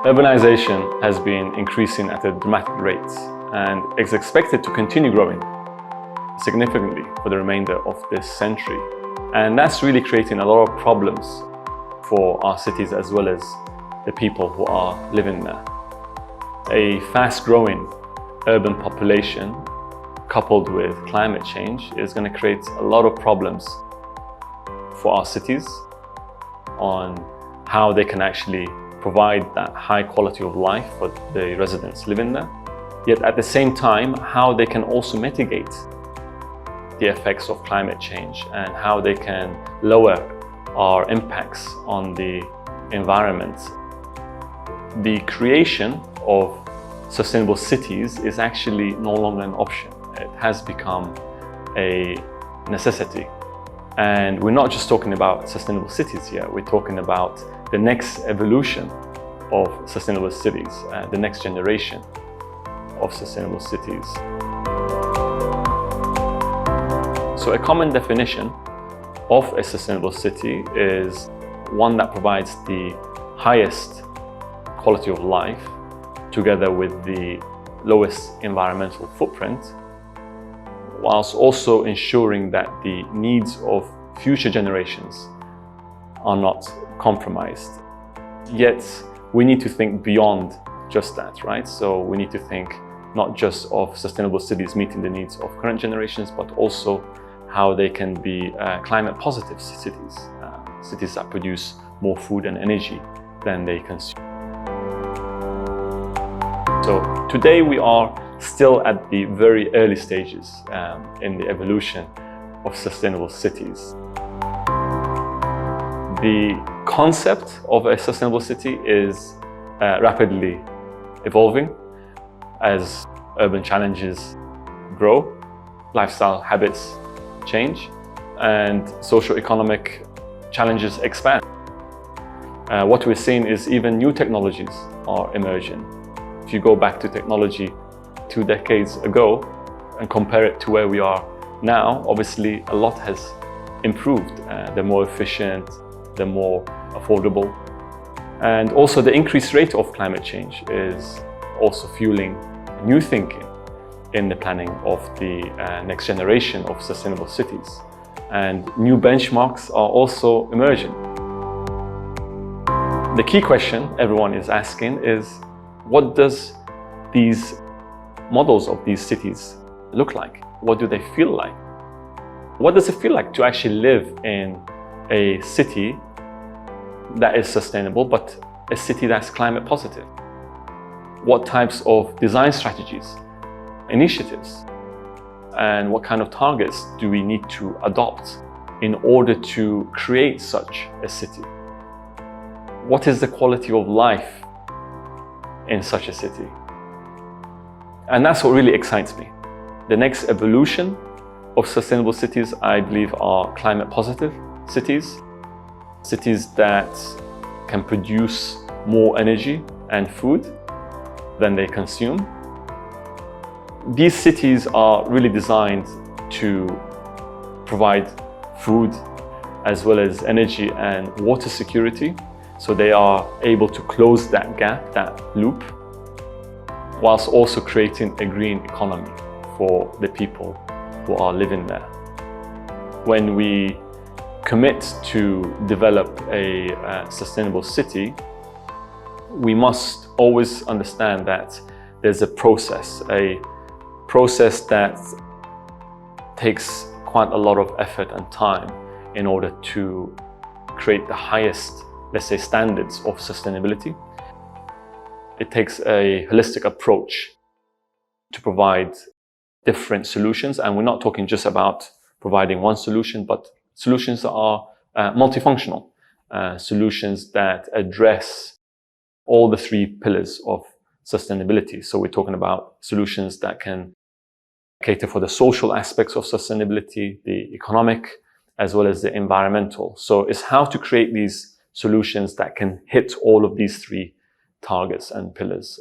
Urbanization has been increasing at a dramatic rate and is expected to continue growing significantly for the remainder of this century. And that's really creating a lot of problems for our cities as well as the people who are living there. A fast-growing urban population coupled with climate change is going to create a lot of problems for our cities on how they can actually provide that high quality of life for the residents living there. Yet at the same time, how they can also mitigate the effects of climate change and how they can lower our impacts on the environment. The creation of sustainable cities is actually no longer an option. It has become a necessity. And we're not just talking about sustainable cities here, we're talking about the next evolution of sustainable cities, the next generation of sustainable cities. So a common definition of a sustainable city is one that provides the highest quality of life together with the lowest environmental footprint, whilst also ensuring that the needs of future generations are not compromised. Yet we need to think beyond just that, right? So we need to think not just of sustainable cities meeting the needs of current generations, but also how they can be climate positive cities, cities that produce more food and energy than they consume. So today we are still at the very early stages in the evolution of sustainable cities. The concept of a sustainable city is rapidly evolving as urban challenges grow, lifestyle habits change, and socio-economic challenges expand. What we're seeing is even new technologies are emerging. If you go back to technology 2 decades ago and compare it to where we are now, obviously a lot has improved. They're more efficient, they're more affordable. And also the increased rate of climate change is also fueling new thinking in the planning of the next generation of sustainable cities. And new benchmarks are also emerging. The key question everyone is asking is, what does these models of these cities look like? What do they feel like? What does it feel like to actually live in a city that is sustainable, but a city that's climate positive? What types of design strategies, initiatives, and what kind of targets do we need to adopt in order to create such a city? What is the quality of life in such a city? And that's what really excites me. The next evolution of sustainable cities, I believe, are climate positive cities. Cities that can produce more energy and food than they consume. These cities are really designed to provide food as well as energy and water security. So they are able to close that gap, that loop, whilst also creating a green economy for the people who are living there. When we commit to develop a sustainable city, we must always understand that there's a process that takes quite a lot of effort and time in order to create the highest, let's say, standards of sustainability. It takes a holistic approach to provide different solutions, and we're not talking just about providing one solution, but solutions that are multifunctional, solutions that address all the 3 pillars of sustainability. So we're talking about solutions that can cater for the social aspects of sustainability, the economic, as well as the environmental. So it's how to create these solutions that can hit all of these 3 targets and pillars.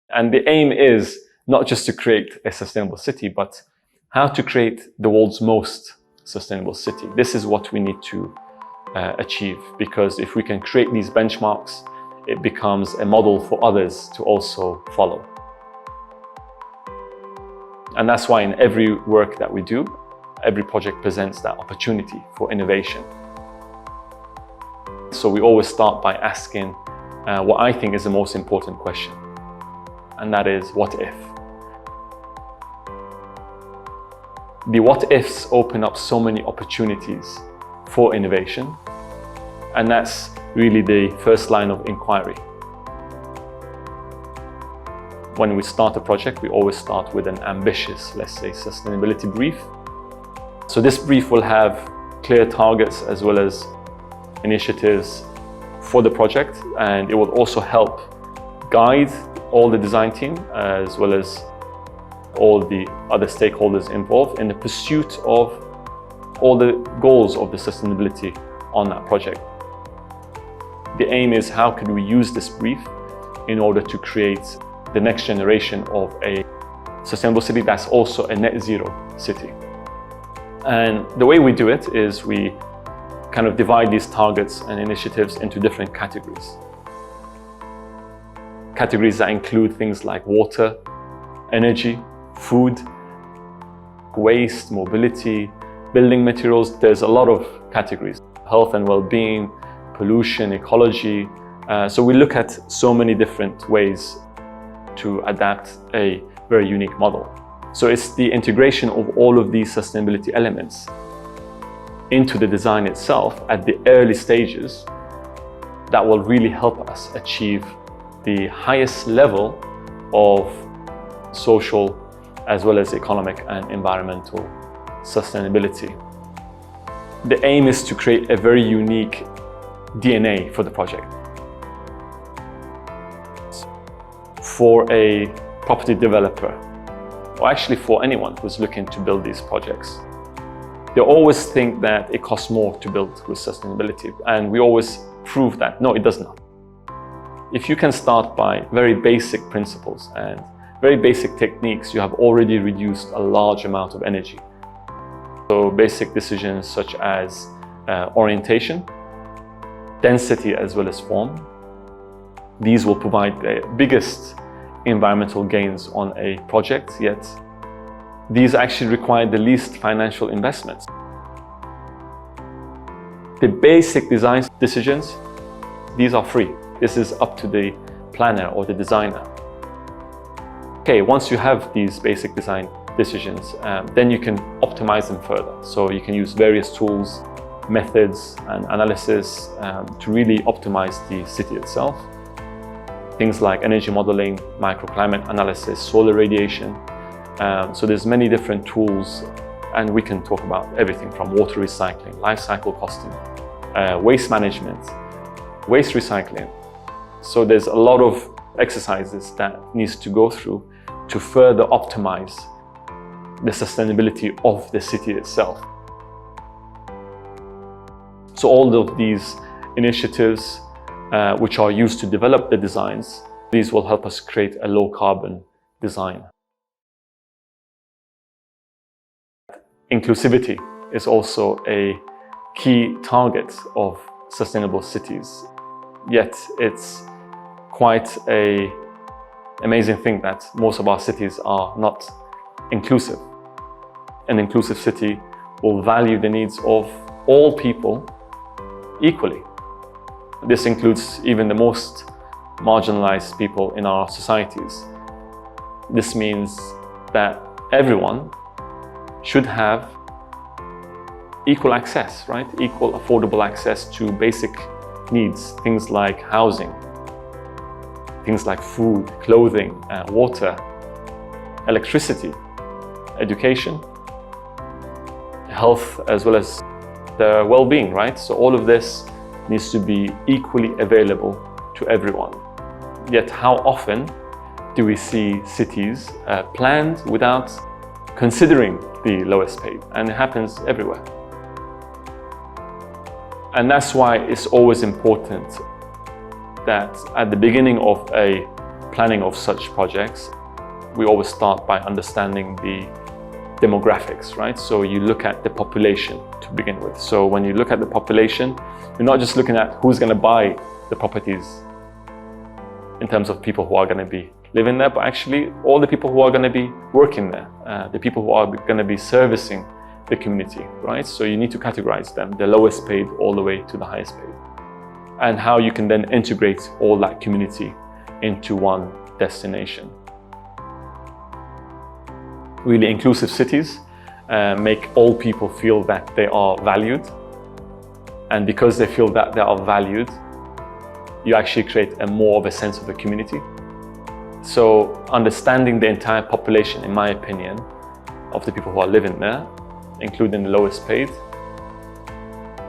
And the aim is not just to create a sustainable city, but how to create the world's most sustainable city. This is what we need to achieve, because if we can create these benchmarks, it becomes a model for others to also follow. And that's why in every work that we do, every project presents that opportunity for innovation. So we always start by asking what I think is the most important question, and that is, what if? The what ifs open up so many opportunities for innovation, and that's really the first line of inquiry. When we start a project, we always start with an ambitious, let's say, sustainability brief. So this brief will have clear targets as well as initiatives for the project, and it will also help guide all the design team as well as all the other stakeholders involved in the pursuit of all the goals of the sustainability on that project. The aim is, how could we use this brief in order to create the next generation of a sustainable city that's also a net zero city. And the way we do it is we kind of divide these targets and initiatives into different categories. Categories that include things like water, energy, food, waste, mobility, building materials. There's a lot of categories. Health and well-being, pollution, ecology. So we look at so many different ways to adapt a very unique model. So it's the integration of all of these sustainability elements into the design itself at the early stages that will really help us achieve the highest level of social as well as economic and environmental sustainability. The aim is to create a very unique DNA for the project. For a property developer, or actually for anyone who's looking to build these projects, they always think that it costs more to build with sustainability, and we always prove that no, it does not. If you can start by very basic principles and very basic techniques, you have already reduced a large amount of energy. So basic decisions such as orientation, density as well as form, these will provide the biggest environmental gains on a project, yet these actually require the least financial investments. The basic design decisions, these are free. This is up to the planner or the designer. Okay, once you have these basic design decisions, then you can optimize them further. So you can use various tools, methods and analysis to really optimize the city itself. Things like energy modeling, microclimate analysis, solar radiation. So there's many different tools, and we can talk about everything from water recycling, life cycle costing, waste management, waste recycling. So there's a lot of exercises that needs to go through to further optimize the sustainability of the city itself. So all of these initiatives which are used to develop the designs, these will help us create a low carbon design. Inclusivity is also a key target of sustainable cities. Yet it's quite an amazing thing that most of our cities are not inclusive. An inclusive city will value the needs of all people equally. This includes even the most marginalized people in our societies. This means that everyone should have equal access, right? Equal affordable access to basic needs, things like housing, things like food, clothing, water, electricity, education, health, as well as their well-being, right? So all of this needs to be equally available to everyone. Yet how often do we see cities planned without considering the lowest paid? And it happens everywhere. And that's why it's always important that at the beginning of a planning of such projects, we always start by understanding the demographics, right? So you look at the population to begin with. So when you look at the population, you're not just looking at who's going to buy the properties in terms of people who are going to be living there, but actually all the people who are going to be working there, the people who are going to be servicing the community, right? So you need to categorize them, the lowest paid all the way to the highest paid, and how you can then integrate all that community into one destination. Really inclusive cities make all people feel that they are valued, and because they feel that they are valued, you actually create more of a sense of a community. So understanding the entire population, in my opinion, of the people who are living there, including the lowest paid,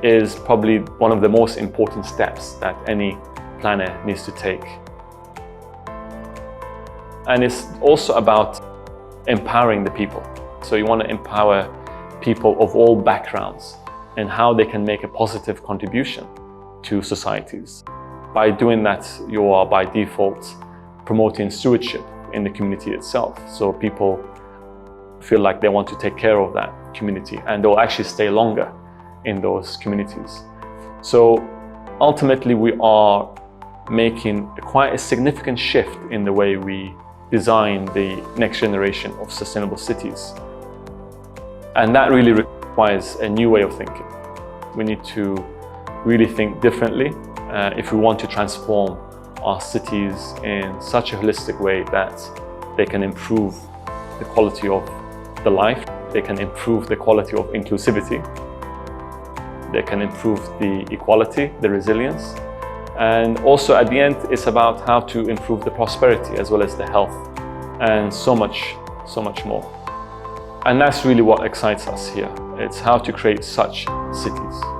is probably one of the most important steps that any planner needs to take. And it's also about empowering the people. So you want to empower people of all backgrounds and how they can make a positive contribution to societies. By doing that, you are by default promoting stewardship in the community itself. So people feel like they want to take care of that community and they'll actually stay longer in those communities. So ultimately, we are making quite a significant shift in the way we design the next generation of sustainable cities. And that really requires a new way of thinking. We need to really think differently if we want to transform our cities in such a holistic way that they can improve the quality of the life, they can improve the quality of inclusivity, they can improve the equality, the resilience, and also at the end it's about how to improve the prosperity as well as the health, and so much more. And that's really what excites us here. It's how to create such cities.